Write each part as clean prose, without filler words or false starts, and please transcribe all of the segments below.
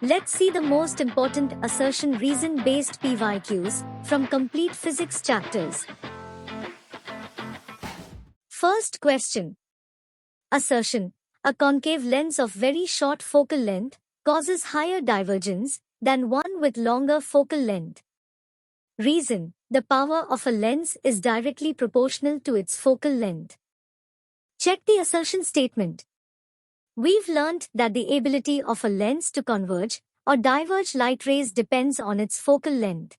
Let's see the most important assertion reason-based PYQs from complete physics chapters. First question. Assertion. A concave lens of very short focal length causes higher divergence than one with longer focal length. Reason. The power of a lens is directly proportional to its focal length. Check the assertion statement. We've learnt that the ability of a lens to converge or diverge light rays depends on its focal length.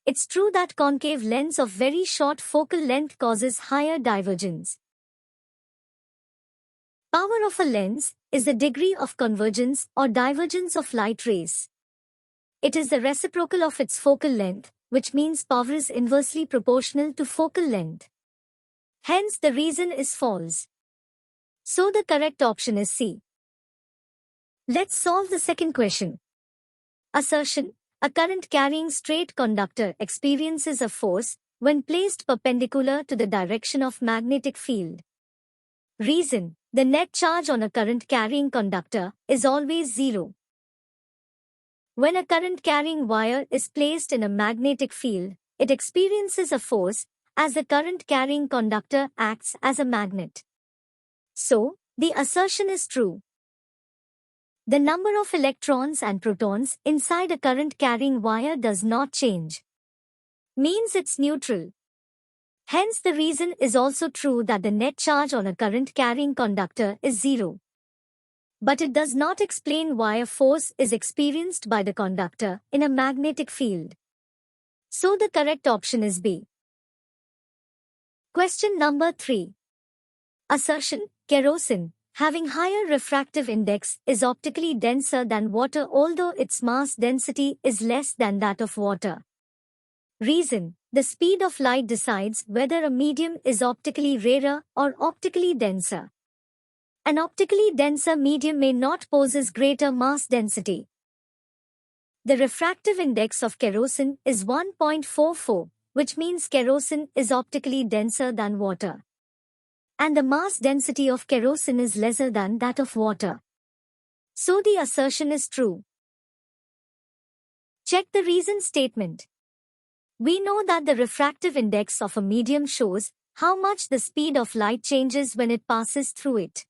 It's true that concave lens of very short focal length causes higher divergence. Power of a lens is the degree of convergence or divergence of light rays. It is the reciprocal of its focal length, which means power is inversely proportional to focal length. Hence, the reason is false. So the correct option is C. Let's solve the second question. Assertion. A current-carrying straight conductor experiences a force when placed perpendicular to the direction of magnetic field. Reason. The net charge on a current-carrying conductor is always zero. When a current-carrying wire is placed in a magnetic field, it experiences a force as the current-carrying conductor acts as a magnet. So, the assertion is true. The number of electrons and protons inside a current-carrying wire does not change. Means it's neutral. Hence, the reason is also true that the net charge on a current-carrying conductor is zero. But it does not explain why a force is experienced by the conductor in a magnetic field. So the correct option is B. Question number 3. Assertion. Kerosene, having higher refractive index, is optically denser than water although its mass density is less than that of water. Reason. The speed of light decides whether a medium is optically rarer or optically denser. An optically denser medium may not possess greater mass density. The refractive index of kerosene is 1.44, which means kerosene is optically denser than water. And the mass density of kerosene is lesser than that of water. So the assertion is true. Check the reason statement. We know that the refractive index of a medium shows how much the speed of light changes when it passes through it.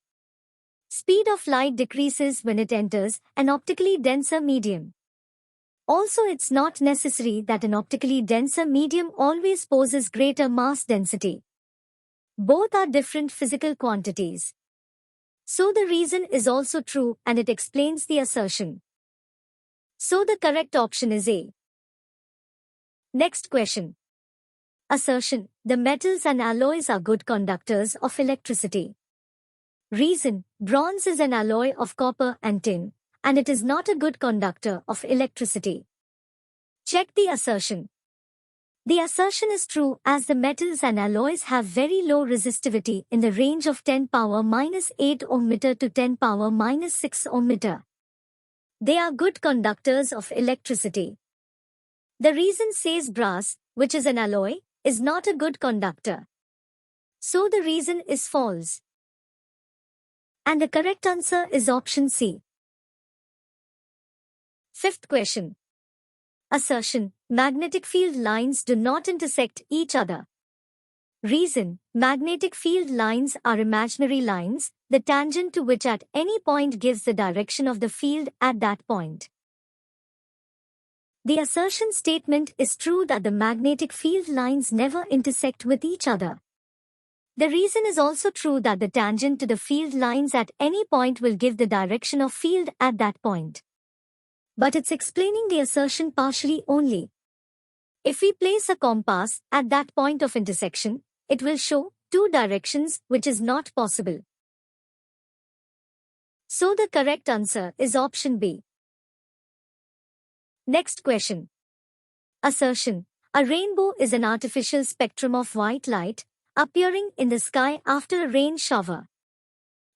Speed of light decreases when it enters an optically denser medium. Also, it's not necessary that an optically denser medium always possesses greater mass density. Both are different physical quantities. So the reason is also true and it explains the assertion. So the correct option is A. Next question. Assertion. The metals and alloys are good conductors of electricity. Reason. Bronze is an alloy of copper and tin, and it is not a good conductor of electricity. Check the assertion. The assertion is true as the metals and alloys have very low resistivity in the range of 10 power minus 8 ohm meter to 10 power minus 6 ohm meter. They are good conductors of electricity. The reason says brass, which is an alloy, is not a good conductor. So the reason is false. And the correct answer is option C. Fifth question. Assertion. Magnetic field lines do not intersect each other. Reason. Magnetic field lines are imaginary lines, the tangent to which at any point gives the direction of the field at that point. The assertion statement is true that the magnetic field lines never intersect with each other. The reason is also true that the tangent to the field lines at any point will give the direction of field at that point. But it's explaining the assertion partially only. If we place a compass at that point of intersection, it will show two directions, which is not possible. So the correct answer is option B. Next question. Assertion. A rainbow is an artificial spectrum of white light appearing in the sky after a rain shower.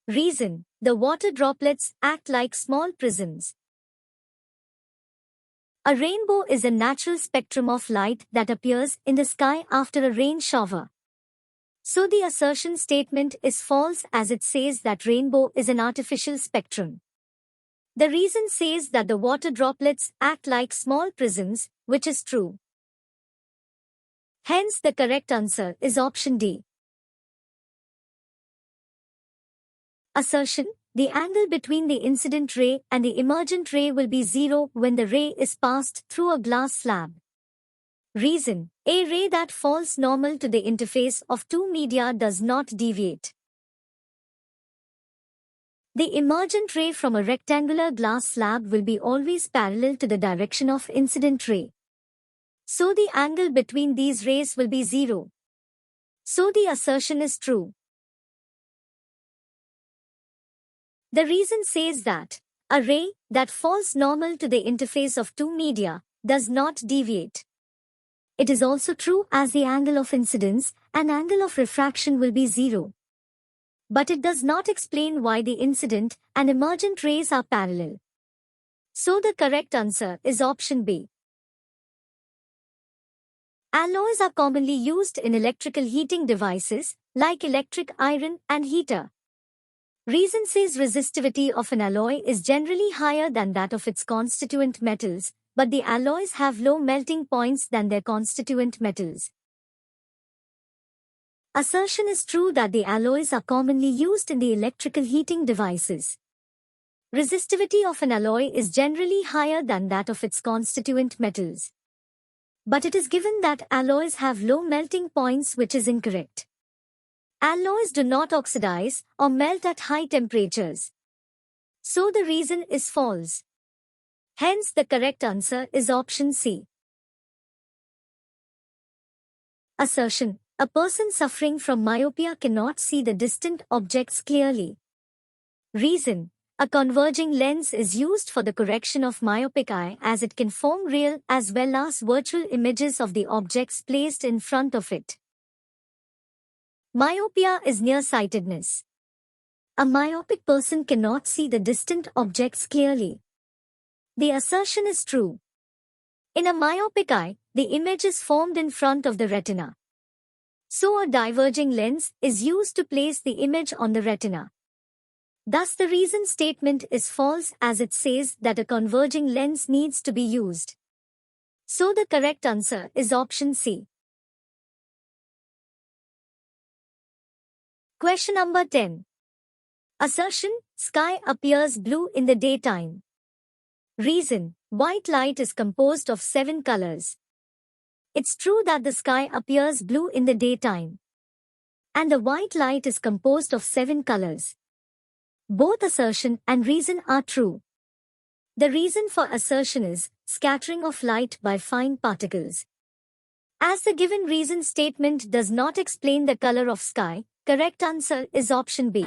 Reason. The water droplets act like small prisms. A rainbow is a natural spectrum of light that appears in the sky after a rain shower. So the assertion statement is false as it says that rainbow is an artificial spectrum. The reason says that the water droplets act like small prisms, which is true. Hence, the correct answer is option D. Assertion: the angle between the incident ray and the emergent ray will be zero when the ray is passed through a glass slab. Reason: a ray that falls normal to the interface of two media does not deviate. The emergent ray from a rectangular glass slab will be always parallel to the direction of incident ray. So the angle between these rays will be zero. So the assertion is true. The reason says that a ray that falls normal to the interface of two media does not deviate. It is also true as the angle of incidence and angle of refraction will be zero. But it does not explain why the incident and emergent rays are parallel. So the correct answer is option B. Alloys are commonly used in electrical heating devices like electric iron and heater. Reason says resistivity of an alloy is generally higher than that of its constituent metals, but the alloys have low melting points than their constituent metals. Assertion is true that the alloys are commonly used in the electrical heating devices. Resistivity of an alloy is generally higher than that of its constituent metals. But it is given that alloys have low melting points, which is incorrect. Alloys do not oxidize or melt at high temperatures. So the reason is false. Hence the correct answer is option C. Assertion: a person suffering from myopia cannot see the distant objects clearly. Reason: a converging lens is used for the correction of myopic eye as it can form real as well as virtual images of the objects placed in front of it. Myopia is nearsightedness. A myopic person cannot see the distant objects clearly. The assertion is true. In a myopic eye, the image is formed in front of the retina. So a diverging lens is used to place the image on the retina. Thus the reason statement is false as it says that a converging lens needs to be used. So the correct answer is option C. Question number 10. Assertion: sky appears blue in the daytime. Reason: white light is composed of 7 colors. It's true that the sky appears blue in the daytime. And the white light is composed of 7 colors. Both assertion and reason are true. The reason for assertion is scattering of light by fine particles. As the given reason statement does not explain the color of sky, correct answer is option B.